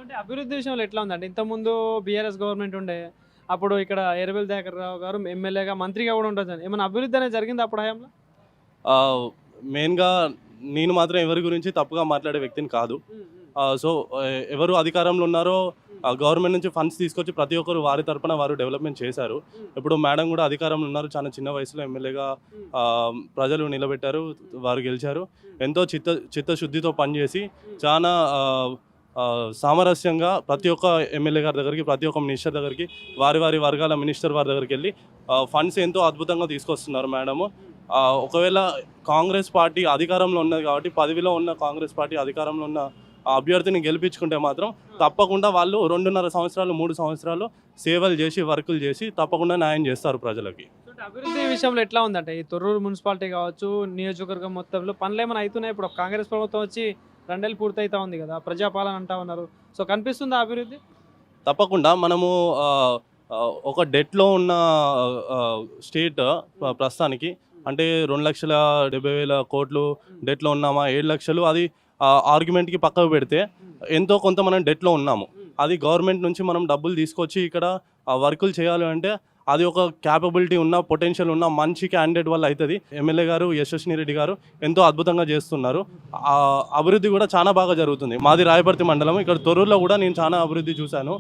అంటే అభివృద్ధి విషయంలో ఎట్లా ఉందంటే ఇంతకుముందు బీఆర్ఎస్ గవర్నమెంట్ ఉండే అప్పుడు ఇక్కడ ఎర్రబెల్లి దయాకర్ రావు గారు ఎమ్మెల్యేగా మంత్రిగా కూడా ఉండొచ్చు. ఏమైనా అభివృద్ధి అనేది జరిగింది అప్పుడు హయాంలో? మెయిన్గా నేను మాత్రం ఎవరి గురించి తప్పుగా మాట్లాడే వ్యక్తిని కాదు. సో ఎవరు అధికారంలో ఉన్నారో గవర్నమెంట్ నుంచి ఫండ్స్ తీసుకొచ్చి ప్రతి ఒక్కరు వారి తరపున వారు డెవలప్మెంట్ చేశారు. ఇప్పుడు మేడం కూడా అధికారంలో ఉన్నారు, చాలా చిన్న వయసులో ఎమ్మెల్యేగా ప్రజలు నిలబెట్టారు, వారు గెలిచారు. ఎంతో చిత్తశుద్ధితో పనిచేసి చాలా సామరస్యంగా ప్రతి ఒక్క ఎమ్మెల్యే గారి దగ్గరికి, ప్రతి ఒక్క మినిస్టర్ దగ్గరికి, వారి వర్గాల మినిస్టర్ వారి దగ్గరికి వెళ్ళి ఫండ్స్ ఎంతో అద్భుతంగా తీసుకొస్తున్నారు మేడము. ఒకవేళ కాంగ్రెస్ పార్టీ అధికారంలో ఉన్నది కాబట్టి, పదవిలో ఉన్న కాంగ్రెస్ పార్టీ అధికారంలో ఉన్న అభ్యర్థిని గెలిపించుకుంటే మాత్రం తప్పకుండా వాళ్ళు 2.5 సంవత్సరాలు 3 సంవత్సరాలు సేవలు చేసి వర్కులు చేసి తప్పకుండా న్యాయం చేస్తారు ప్రజలకి. అభివృద్ధి విషయంలో ఎట్లా ఉందంటే ఈ తొర్రూరు మున్సిపాలిటీ కావచ్చు, నియోజకవర్గం మొత్తంలో పనులు ఏమైనా అవుతున్నాయి? ఇప్పుడు కాంగ్రెస్ ప్రభుత్వం వచ్చి 2 ఏళ్ళు పూర్తయితా ఉంది కదా, ప్రజాపాలన అంటా ఉన్నారు. సో కనిపిస్తుందా అభివృద్ధి? తప్పకుండా మనము ఒక డెట్లో ఉన్న స్టేట్ ప్రస్తుతానికి అంటే 2,70,000 కోట్లు డెట్లో ఉన్నామా, 7 లక్షలు, అది ఆర్గ్యుమెంట్కి పక్కకు పెడితే ఎంతో కొంత మనం డెట్లో ఉన్నాము. అది గవర్నమెంట్ నుంచి మనం డబ్బులు తీసుకొచ్చి ఇక్కడ వర్కులు చేయాలి అంటే అది ఒక క్యాపబిలిటీ ఉన్న, పొటెన్షియల్ ఉన్న మంచి క్యాండిడేట్ వల్ల అవుతుంది. ఎమ్మెల్యే గారు యశస్విని రెడ్డి గారు ఎంతో అద్భుతంగా చేస్తున్నారు. అభివృద్ధి కూడా చాలా బాగా జరుగుతుంది. మాది రాయపర్తి మండలం, ఇక్కడ తొర్రూరులో కూడా నేను చాలా అభివృద్ధి చూశాను.